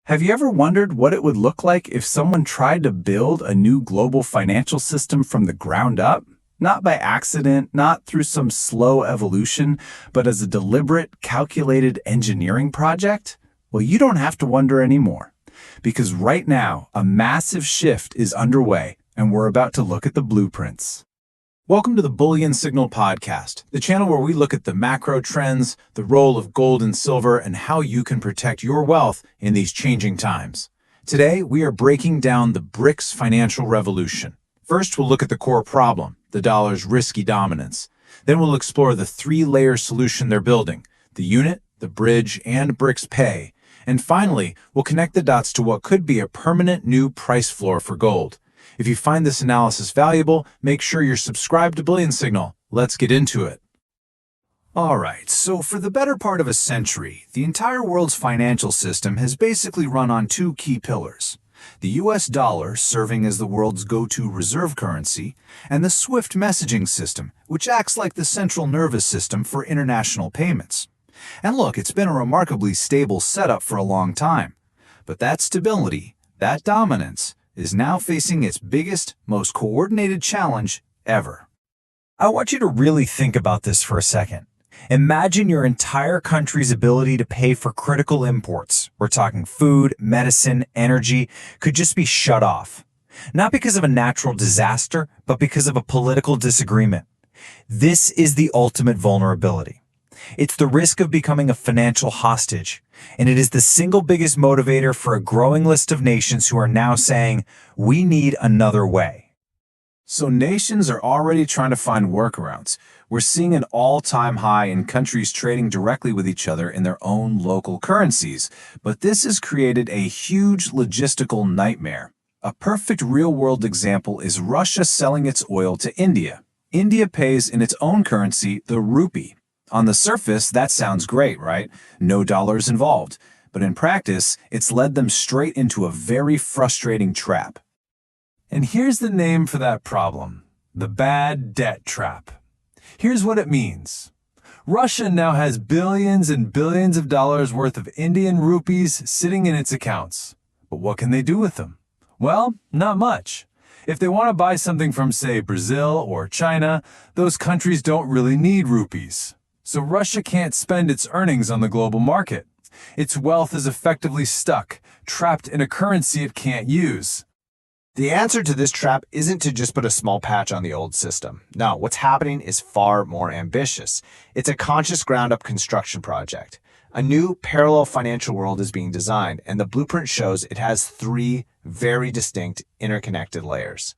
Have you ever wondered what it would look like if someone tried to build a new global financial system from the ground up? Not by accident, not through some slow evolution, but as a deliberate, calculated engineering project? Well, you don't have to wonder anymore. Because right now, a massive shift is underway, and we're about to look at the blueprints. Welcome to the Bullion Signal Podcast, the channel where we look at the macro trends, the role of gold and silver, and how you can protect your wealth in these changing times. Today, we are breaking down the BRICS financial revolution. First, we'll look at the core problem, the dollar's risky dominance. Then we'll explore the three-layer solution they're building, the unit, the bridge, and BRICS Pay. And finally, we'll connect the dots to what could be a permanent new price floor for gold. If you find this analysis valuable, make sure you're subscribed to Bullion Signal. Let's get into it. All right, so for the better part of a century, the entire world's financial system has basically run on two key pillars. The US dollar serving as the world's go-to reserve currency, and the SWIFT messaging system, which acts like the central nervous system for international payments. And look, it's been a remarkably stable setup for a long time. But that stability, that dominance, is now facing its biggest, most coordinated challenge ever. I want you to really think about this for a second. Imagine your entire country's ability to pay for critical imports, we're talking food, medicine, energy, could just be shut off. Not because of a natural disaster, but because of a political disagreement. This is the ultimate vulnerability. It's the risk of becoming a financial hostage, and it is the single biggest motivator for a growing list of nations who are now saying, we need another way. So nations are already trying to find workarounds. We're seeing an all-time high in countries trading directly with each other in their own local currencies, but this has created a huge logistical nightmare. A perfect real-world example is Russia selling its oil to India. India pays in its own currency, the rupee. On the surface, that sounds great, right? No dollars involved. But in practice, it's led them straight into a very frustrating trap. And here's the name for that problem, the bad debt trap. Here's what it means. Russia now has billions and billions of dollars worth of Indian rupees sitting in its accounts. But what can they do with them? Well, not much. If they want to buy something from, say, Brazil or China, those countries don't really need rupees. So Russia can't spend its earnings on the global market. Its wealth is effectively stuck, trapped in a currency it can't use. The answer to this trap isn't to just put a small patch on the old system. No, what's happening is far more ambitious. It's a conscious ground-up construction project. A new parallel financial world is being designed, and the blueprint shows it has three very distinct interconnected layers.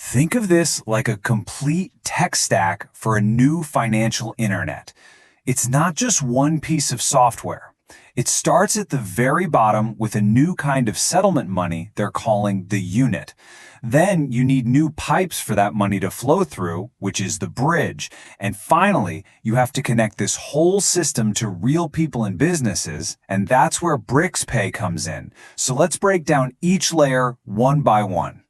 Think of this like a complete tech stack for a new financial internet. It's not just one piece of software. It starts at the very bottom with a new kind of settlement money they're calling the unit. Then you need new pipes for that money to flow through, which is the bridge. And finally, you have to connect this whole system to real people and businesses, and that's where BRICS Pay comes in. So let's break down each layer one by one.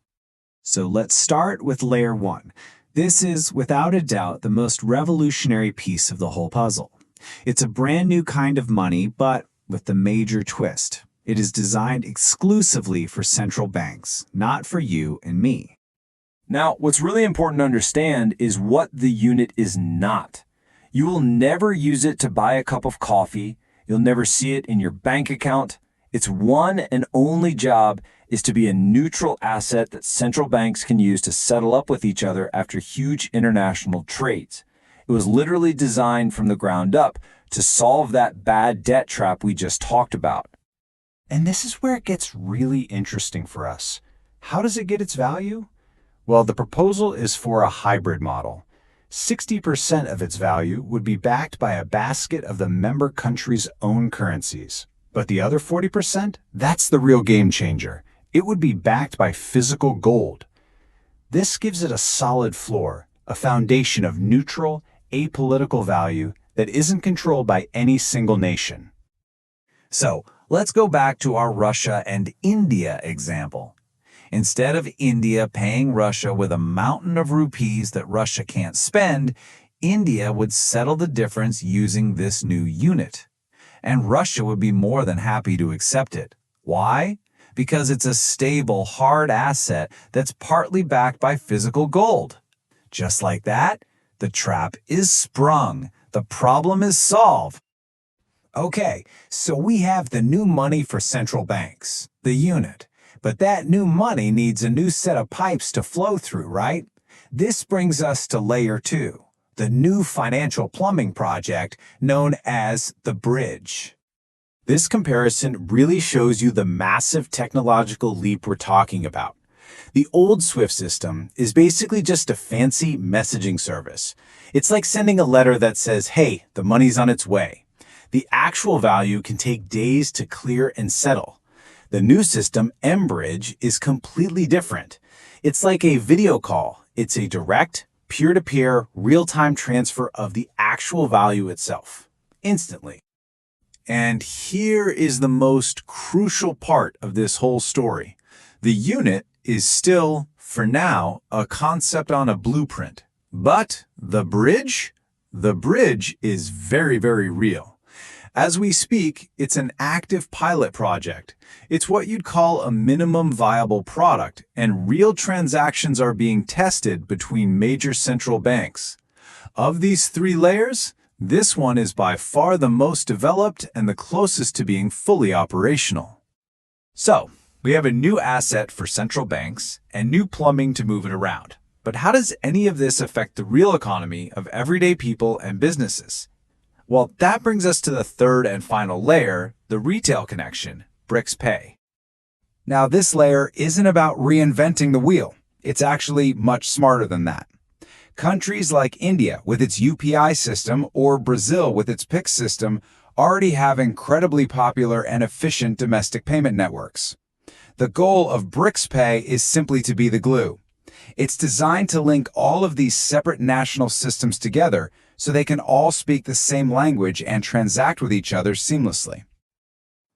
So let's start with layer one. This is, without a doubt, the most revolutionary piece of the whole puzzle. It's a brand new kind of money, but with the major twist. It is designed exclusively for central banks, not for you and me. Now, what's really important to understand is what the unit is not. You will never use it to buy a cup of coffee. You'll never see it in your bank account. Its one and only job is to be a neutral asset that central banks can use to settle up with each other after huge international trades. It was literally designed from the ground up to solve that bad debt trap we just talked about. And this is where it gets really interesting for us. How does it get its value? Well, the proposal is for a hybrid model. 60% of its value would be backed by a basket of the member country's own currencies. But the other 40%, that's the real game changer. It would be backed by physical gold. This gives it a solid floor, a foundation of neutral, apolitical value that isn't controlled by any single nation. So let's go back to our Russia and India example. Instead of India paying Russia with a mountain of rupees that Russia can't spend, India would settle the difference using this new unit. And Russia would be more than happy to accept it. Why? Because it's a stable, hard asset that's partly backed by physical gold. Just like that, the trap is sprung. The problem is solved. Okay, so we have the new money for central banks, the unit. But that new money needs a new set of pipes to flow through, right? This brings us to layer 2, the new financial plumbing project known as the bridge. This comparison really shows you the massive technological leap we're talking about. The old SWIFT system is basically just a fancy messaging service. It's like sending a letter that says, hey, the money's on its way. The actual value can take days to clear and settle. The new system, mBridge, is completely different. It's like a video call. It's a direct, peer-to-peer, real-time transfer of the actual value itself, instantly. And here is the most crucial part of this whole story. The unit is still, for now, a concept on a blueprint. But the bridge? The bridge is very, very real. As we speak, it's an active pilot project. It's what you'd call a minimum viable product, and real transactions are being tested between major central banks. Of these 3 layers, this one is by far the most developed and the closest to being fully operational. So, we have a new asset for central banks and new plumbing to move it around. But how does any of this affect the real economy of everyday people and businesses? Well, that brings us to the third and final layer, the retail connection, BRICS Pay. Now, this layer isn't about reinventing the wheel. It's actually much smarter than that. Countries like India with its UPI system or Brazil with its PIX system already have incredibly popular and efficient domestic payment networks. The goal of BRICS Pay is simply to be the glue. It's designed to link all of these separate national systems together so they can all speak the same language and transact with each other seamlessly.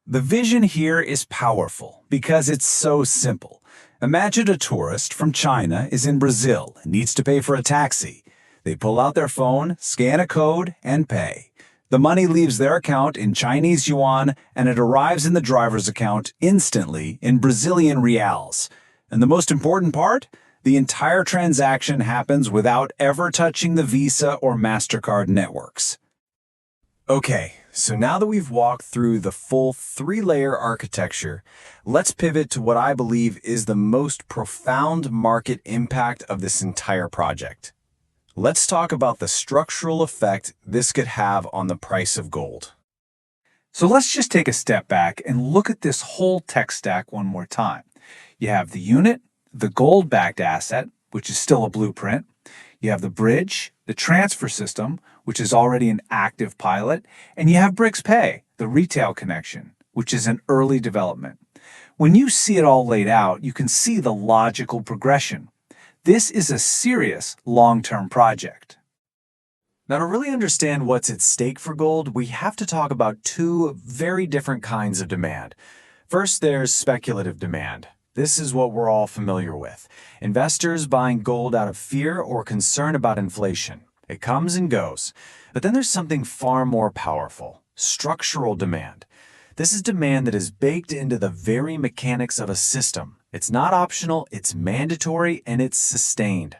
The vision here is powerful because it's so simple. Imagine a tourist from China is in Brazil and needs to pay for a taxi. They pull out their phone, scan a code, and pay. The money leaves their account in Chinese yuan and it arrives in the driver's account instantly in Brazilian reals. And the most important part? The entire transaction happens without ever touching the Visa or MasterCard networks. Okay, so now that we've walked through the full 3-layer architecture, let's pivot to what I believe is the most profound market impact of this entire project. Let's talk about the structural effect this could have on the price of gold. So let's just take a step back and look at this whole tech stack one more time. You have the unit, the gold-backed asset, which is still a blueprint. You have the bridge, the transfer system, which is already an active pilot. And you have BRICS Pay, the retail connection, which is an early development. When you see it all laid out, you can see the logical progression. This is a serious long-term project. Now, to really understand what's at stake for gold, we have to talk about 2 very different kinds of demand. First, there's speculative demand. This is what we're all familiar with. Investors buying gold out of fear or concern about inflation. It comes and goes. But then there's something far more powerful, structural demand. This is demand that is baked into the very mechanics of a system. It's not optional, it's mandatory, and it's sustained.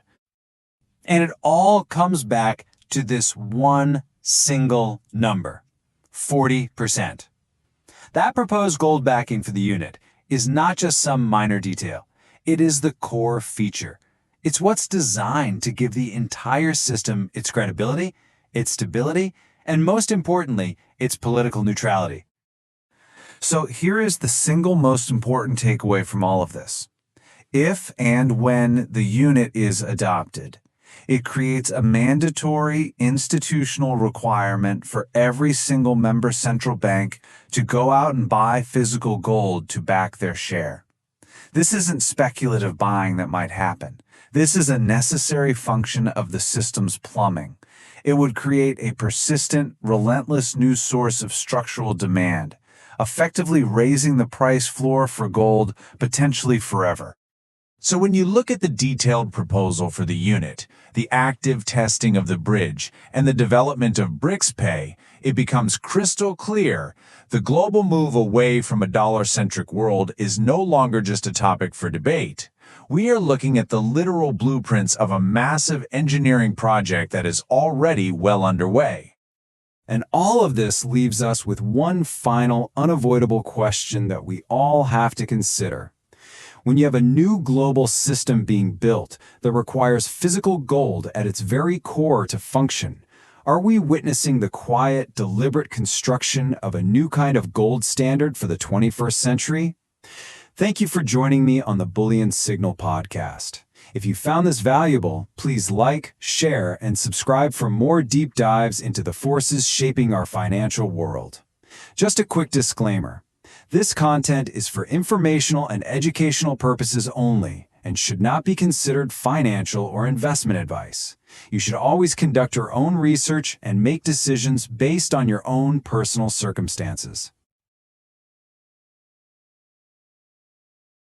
And it all comes back to this one single number, 40%. That proposed gold backing for the unit is not just some minor detail. It is the core feature. It's what's designed to give the entire system its credibility, its stability, and most importantly, its political neutrality. So here is the single most important takeaway from all of this. If and when the unit is adopted, it creates a mandatory institutional requirement for every single member central bank to go out and buy physical gold to back their share. This isn't speculative buying that might happen. This is a necessary function of the system's plumbing. It would create a persistent, relentless new source of structural demand, effectively raising the price floor for gold potentially forever. So when you look at the detailed proposal for the unit, the active testing of the bridge, and the development of BRICS Pay, it becomes crystal clear the global move away from a dollar-centric world is no longer just a topic for debate. We are looking at the literal blueprints of a massive engineering project that is already well underway. And all of this leaves us with one final, unavoidable question that we all have to consider. When you have a new global system being built that requires physical gold at its very core to function, are we witnessing the quiet, deliberate construction of a new kind of gold standard for the 21st century? Thank you for joining me on the Bullion Signal Podcast. If you found this valuable, please like, share, and subscribe for more deep dives into the forces shaping our financial world. Just a quick disclaimer. This content is for informational and educational purposes only and should not be considered financial or investment advice. You should always conduct your own research and make decisions based on your own personal circumstances.